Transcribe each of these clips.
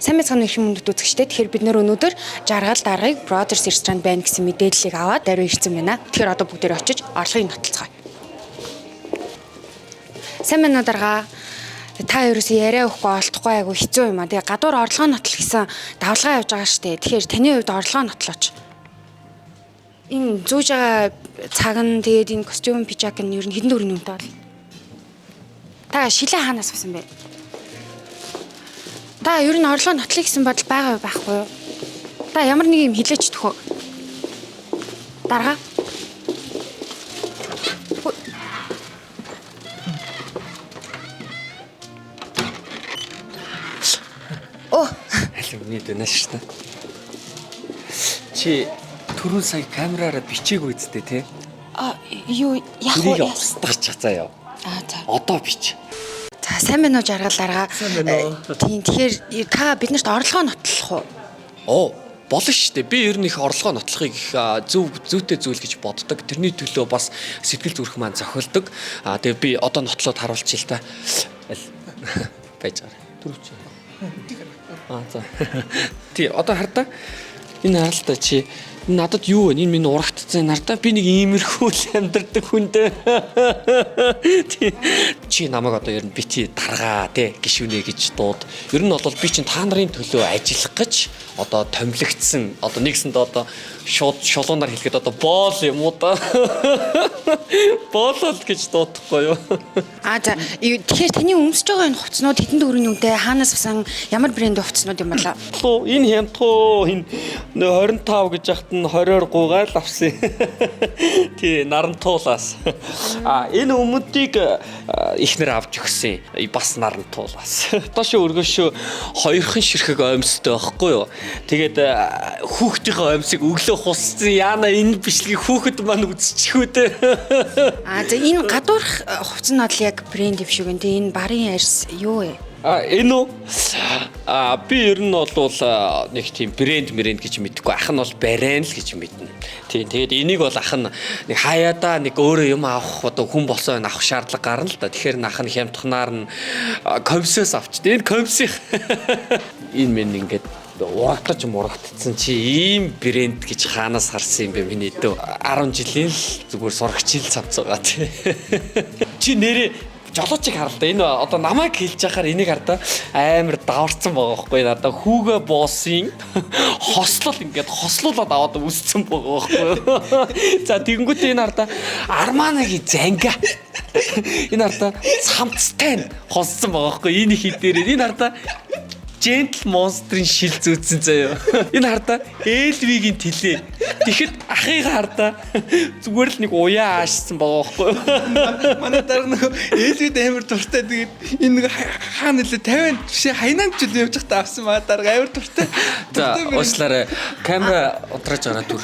Сайн мэцхан их юмд үзэгчтэй. Тэгэхээр бид нөр өнөөдөр жаргал даргыг Brothers Restaurant байна гэсэн мэдээллийг аваад даруй ирсэн байна. Тэгэхээр одоо бүгдээр очиж орлогыг нотолцгоё. Сайн байна уу дарга? Та ерөөсөө яриа өгөхгүй олдохгүй айгу хэцүү юм аа. Тэгээ гадуур орлогоо нотлох гэсэн давлгаа явж байгаа штэ. Тэгэхээр таны хувьд орлогоо нотлооч. Энэ зүүж байгаа цаг нь тэгээд энэ костюм пижак нь ер нь хэдэн төгрөгийн үнэтэй бол? Та шилээ хаанаас авсан бэ? Та ер нь орлогоо нотлох гэсэн бодол байгаа байхгүй юу? Та ямар нэг юм хэлээч төхөө. Дарга. Оо, алимны дэнэ шүү дээ. Чи түрүүн сая камераараа бичээгүй үсттэй тий? юу яг уу устгах заяа. за. Одоо бич. За сайн байна уу жаргалаараа. Тийм тэгэхээр та биднэрт орлогоо нотлох уу? Оо, болно шүү дээ. Би ер нь их орлогоо нотлохыг их зүйтэй зүйл гэж боддог. Тэрний төлөө бас сэтгэл зүрх маань зохилдог. Тэгээ би одоо нотлоод харуулчих л та. Байж байгаа. Түрүүч. За. Тий, одоо хардаа. Энэ харалтаа чи надад юу вэ? Энэ миний урагтцсан нартаа би нэг иймэрхүү л амьдардаг хүндээ. Чи намайг одоо ер нь бити даргаа тий гişүнэ гэж дууд. Ер нь бол би чинь та нарын төлөө ажиллах гэж одоо томилогдсон. Одоо нэгсэнд одоо шууд шулуунаар хэлэхэд одоо боол юм уу да. Боолол гэж дуудахгүй юу? За тэгэхээр таны өмсөж байгаа энэ хувцснууд хэдэн төгрөгийн үнэтэй хаанаас авсан ямар брэнд хувцснууд юм болоо? Энэ хямдхуу энэ 25 гэж яхад нь 20-оор гуйгаал авсан. Тий, нарантуулаас. Энэ өмөдийг ихнэр авч өгсөн. Бас нарантуулаас. Доошо өргөшөө хоёрхан ширхэг оймстой байхгүй юу? Тэгээд хүүхдийн оймсыг өглөө хуссан. Яана энэ бичлэгийг хүүхэд маань үзчихвэ дээ. За энэ гадуурх хувцас нь бол яг брэнд юм шиг энэ энэ барын арьс юу вэ? Энэ үү? Би ер нь бол нэг тийм брэнд гэж мэдгүй. Ах нь бол барайн л гэж мэднэ. Тийм. Тэгээд энийг бол ах нь нэг хаяада нэг өөрөө юм авах одоо хүн болсоо авах шаардлага гарна л да. Тэгэхээр ах нь хямдхнаар нь ковсоос авчихдээ. Энэ ковсих энэ минь ингээд урагтаж мурагдсан чи ийм брэнд гэж хаанаас харсан юм бэ миний дөө 10 жилийн л зүгээр сурагч ил цавц байгаа тий. Чи нэрээ жолоочиг харал да. Энэ одоо намайг хэлж яхаар энийг хардаа амар даварцсан байгаа байхгүй надаа хүүгээ боосын хослол ингээд хослуулаад аваад үсцэн байгаа байхгүй. За тэгэнгүүтээ энэ хардаа Арманагийн занга энэ хардаа цамцтай хоссон байгаа байхгүй. Энэ хил дээр энэ хардаа Gentle Monster-ын шил зүүцсэн заяа. Энэ хардаа LV-гийн тэлээ. Тэгэхэд ахыг хардаа зүгээр л нэг уяа аашсан байгаа байхгүй. Манай дарга нэг LV-д амар дуртай. Тэгээд энэ нэг хаана нэлээ 50 жишээ хайнанг жил явж байхдаа авсан маа дарга амар дуртай. За уучлаарай. Камера удрааж байгаа түр.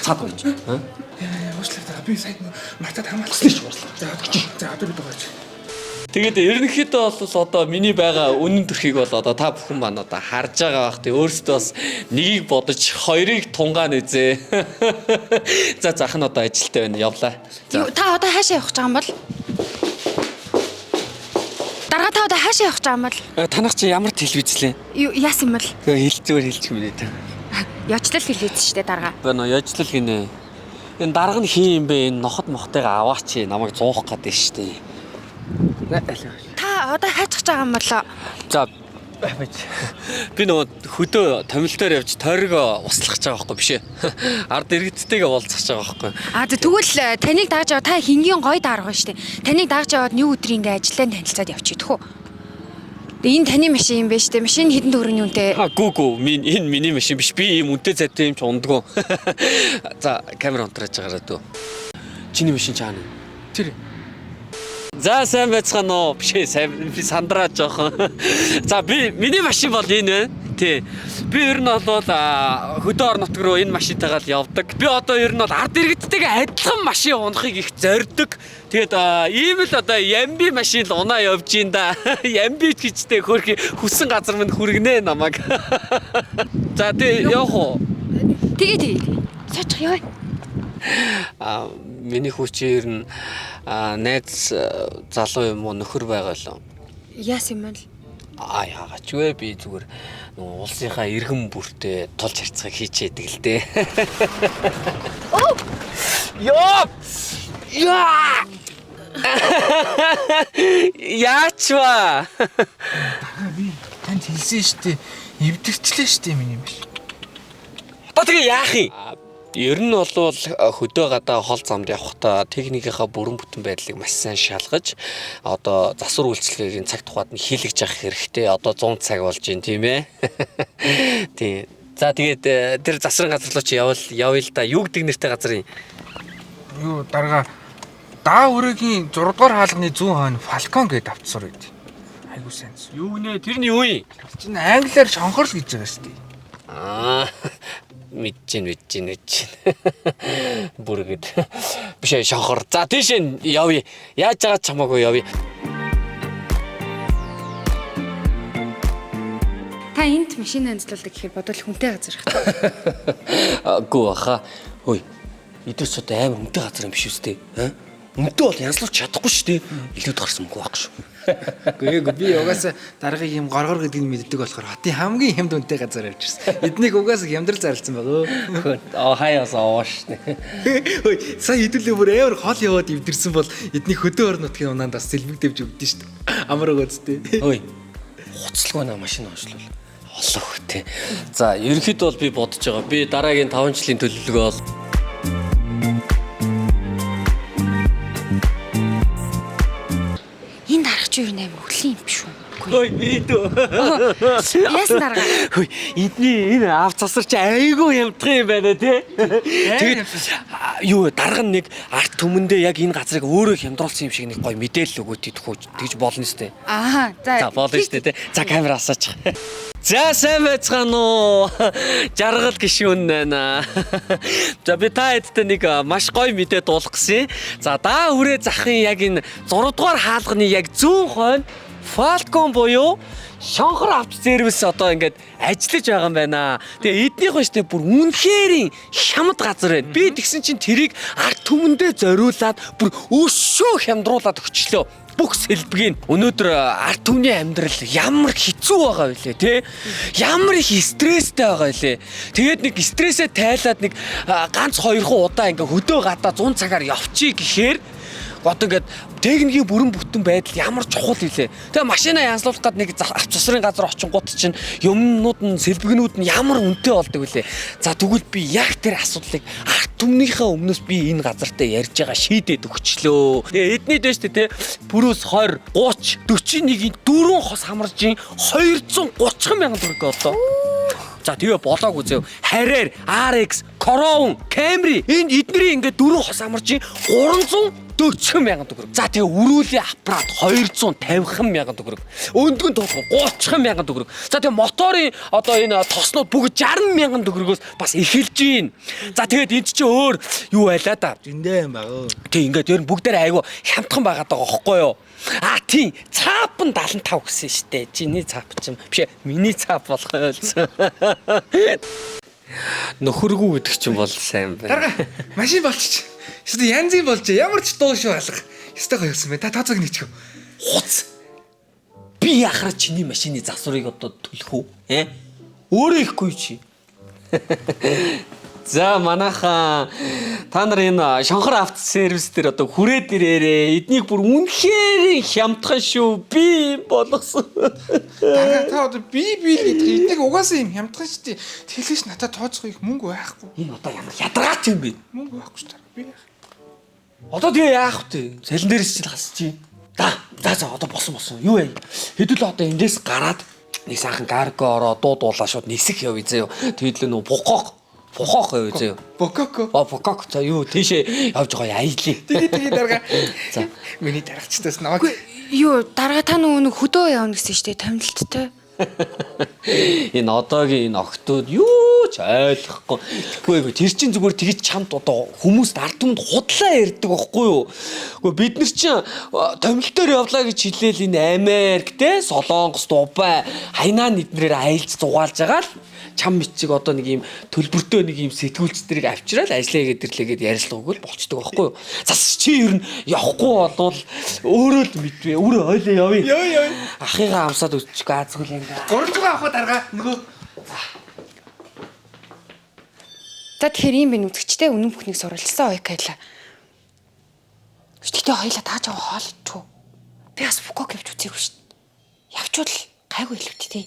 Цаад болж. Уучлаарай. Би сайд мартаад хамаалсан шүү уучлаарай. За өгч. За одоо бид байгаач. Тэгээд ерөнхийдөө бол одоо миний байгаа үнэн төрхийг бол одоо та бүхэн маань одоо харж байгаа бах. Тэг өөрсдөө бас нэгийг бодож хоёрыг тунгаан үзээ. За зах нь одоо ажилтаа байна. Явлаа. Та одоо хаашаа явах гэж байгаа юм бол? Дарга та одоо хаашаа явах гэж байгаа юм бол? Танах чи ямар телевиз лээ? Яасан юм бол? Зүгээр хэлчих юм нэ. Яжлал хэлээдсэн шүү дээ дарга. Бэнэ яжлал гинэ. Энэ дарга нь хин юм бэ? Энэ нохот мохтойгоо аваач намайг зуух гэдэг шүү дээ. Та одоо хайчих гэж байгаа юм болоо. За би нөгөө хөдөө томилтоор явж тойргоо услах гэж байгаа байхгүй биш ээ. Ард иргэдтэйгээ уулзах гэж байгаа байхгүй. Тэгвэл таныг дагж яваа та хингийн гой дарга шүү дээ. Таныг дагж яваад нэг өдөр ингээ ажиллаа танилцаад явчих тхүү. Энэ таны машин юм байна шүү дээ. Машин хэдэн төгрөгийн үнэтэй? Гүү. Энэ миний машин биш. Би ийм үнэтэй цайтай юм ч ундгүй. За камера онтрааж байгаараа дөө. Чиний машин чаана. Тэр за сайн байцгаана уу? Бишээ сайн би сандраа жоохон. За миний машин бол энэ байна. Тий. Би ер нь бол хөдөө ор нутг руу энэ машинтайгаа л явдаг. Би одоо ер нь бол ард иргэдтэйгээ адилхан машин унахыг их зорддог. Тэгээд ийм л одоо ямби машин л унаа явж ин да. Ямби гэжтэй хөрхи хүссэн газар минь хүргэнэ намайг. За тий явах уу? Тэгээ. Соочих яваа. Миний хүүчээр нь найз залуу юм уу нөхөр байгаа л. Яас юм бол? Яагач вэ би зүгээр нөгөө улсынхаа иргэн бүртээ тулж харьцахыг хийчээдэг л дээ. Яа! Яачва. Би танд хэлсэн штэ. Эвдэрчлээ штэ миний биш. Одоо тэгээ яах юм? Ер нь бол хөдөө гадаа хол замд явахдаа техникийнхаа бүрэн бүтэн байдлыг маш сайн шалгаж одоо засвар үйлчлэгийн цаг тухайд нь хийлгэж явах хэрэгтэй. Одоо 100 цаг болж байна тийм ээ. Тийм. За тэгээд тэр засварын газар руу чи явъя л да. Юу гэдэг нэртэй газар юм? Юу дарга даа өрөөгийн 6 дугаар хаалганы зүүн хойно Falcon гэдээ авцсаар байд. Айгуу сайн. Юу нэ? Тэрний юу юм? Чинь англиар шонхор л гэж байгаа штэ. Мэдэж. Бүргэд. Биш ээ шонхор. За тийш явъя. Яаж байгаа ч хамаагүй явъя. Та энд машин анзлуулдаг гэхээр бодвол хүнтэй газар хаа. Гүү баха. Хөөе. Эдгээр ч одоо амар хүнтэй газар юм биш үстэй. Үнтэй бол янзлуулж чадахгүй шүү дээ. Илүүд гарсан мөнгө байхгүй шүү. Гэхдээ би угаасаа даргаыг юм горгор гэдгийг мэддэг болохоор хотын хамгийн хямд үнэтэй газар явж ирсэн. Эднийг угаасаа хямдрал зарлцсан байгаа. Хаяас овоош. Хөөе, сая хэдүүлээ бүр амар хол яваад ивдэрсэн бол эднийг хөдөө орон нутгийн унаанд бас сэлбэгдэж өгдөн шүү дээ. Амар өгөөцтэй. Хөөе. Хуцалгүй наа машин онцлол. Олох хөтэй. За, ерөнхийдөө бол би бодож байгаа. Би дараагийн 5 жилийн төлөвлөгөө бол Энэ дарагч юу нээр хөлийн юм биш үү? Хөөе, бидөө. Яасан дарга? Хөөе, эдний энэ ав засар чи айгүй ямдах юм байна те. Тэгээд юу дарга нэг арт түмэндээ яг энэ газрыг өөрөө хямдруулсан юм шиг нэг гоё мэдээлэл өгөөд идэх үү тэгж болно сте. За болно штэ те. За камера асаач. За сайн байцгаана уу. Жаргал гişүүн байна. За би та хэдтэй нэг маш гоё мэдээ дуулах гэсэн. За даа хүрээ захын яг энэ 6 дугаар хаалганы яг зүүн хойно Falcon буюу шонхор авто сервис одоо ингээд ажиллаж байгаа юм байна. Тэгээ эднийх нь штэ бүр үнэхээр хямд газар байна. Би тэгсэн чинь тэрийг арт түмэндээ зориулаад бүр өшөө хямдруулаад өгчлөө. Бүх сэлбгийг өнөөдөр арт түмний амьдрал ямар хэцүү байгаа вэ те? Ямар их стресстэй байгаа вэ? Тэгээд нэг стрессээ тайлаад нэг ганц 2 удаа ингээ хөдөө гадаа 100 цагаар явчих гэхээр одоо ингээд техникийн бүрэн бүтэн байдал ямар чухал илээ. Тэгээ машина янзлуулах гээд нэг авч засрын газар очингууд чинь юмнууд нь сэлбэгнүүд нь ямар үнэтэй болдог вүлээ. За тэгвэл би яг тэр асуудлыг арт түмнийхээ өмнөөс би энэ газартаа ярьж байгаа шийдээд өгчлөө. Тэгээ эдний дэш тэ бүрөөс 20, 30, 41-ийн 4 хос хамаржин 230 мянган төгрөг одоо. За тэгээ болоогүй зөө. Харьяар, RX, Crown, Camry энэ эднэрийн ингээд 4 хос хамаржин 340 мянган төгрөг. За тэгээ өрүүлийн аппарат 250 мянган төгрөг. Өндгөн тулгын 30 мянган төгрөг. За тэгээ моторын одоо энэ тоснууд бүгд 60 мянган төгрөгөөс бас эхэлж гин. За тэгээд энд чи өөр юу байлаа да. Зөндөө юм байгаа. Тэг ингээд ер нь бүгдээр айгу хямдхан байгаад байгаа хөөхгүй юу? Тийм цаап нь 75 гэсэн штэ. Чиний цаап чинь биш миний цаап болох байлсан. Нөхөргүү гэдэг чинь бол сайн байна. Дарга машин болчих. Эсвэл янзын болж ямар ч дуу шүү алга. Ёстой гоёсэн бай. Та тооцоог нийцгүү. Хуц. Би яхаар чиний машины засварыг одоо төлөх үү? Өөрөө ихгүй чи. За манайхаа та нар энэ шонхор авто сервис дээр одоо хүрээд ирээрээ. Эднийг бүр үнэхээр хямдхан шүү. Би болгосон. Дарга та одоо би гэдэг эднийг угаасаа юм хямдхан штий. Тэглэж надад тооцох их мөнгө байхгүй. Энэ одоо ямар ядаргаач юм бэ? Мөнгө байхгүй шүү дээ. Би яах. Одоо тэгээ яах вэ? Салин дээрээс чинь хасчих. За одоо босон. Юу вэ? Хэдүүл одоо эндээс гараад нэг сайхан карго ороо дуулаа шууд нисэх явъя заяа. Тэгээд л нөө Бухох явъя заяа. Бокок. За юу тийшээ явж байгаа аялье. Тэгээ дарга. За миний дарагчдаас наваг. Юу дарга та нөгөө хөдөө явна гэсэн штэ томилттой. Энэ одоогийн энэ октод юу ч ойлгохгүй. Үгүй тэр чинь зүгээр тэгэж чамд одоо хүмүүст ард түмэнд худлаа ярьдаг байхгүй юу? Үгүй бид нар чинь томилтоор явлаа гэж хэлээл энэ Америк те Солонгос Дубай хайнаа эднэрээр аялж зугаалж байгаа л чам мичиг одоо нэг юм төлбөртөө нэг юм сэтгүүлчдэрийг авчираад ажиллаа хийгээд ирлээгээд ярилцлага өгөөл болчдөг байхгүй юу? Зас чи ер нь явахгүй болвол өөрөө л мэдвэ. Өөрөө ойлоо явъя. Ахыгаа амсаад өччих азгүй л ингээ. Гурван авах дарга нөгөө. За тэгэхээр юм бэ үзэгчтэй үнэн бүхнийг суралцсан ойкайла. Гэтэ хоёлаа тааж аваа хоол идчихв. Би бас бүкок явж үзээгүй шүү дээ. Явчвал гайгүй хэлвэт тий.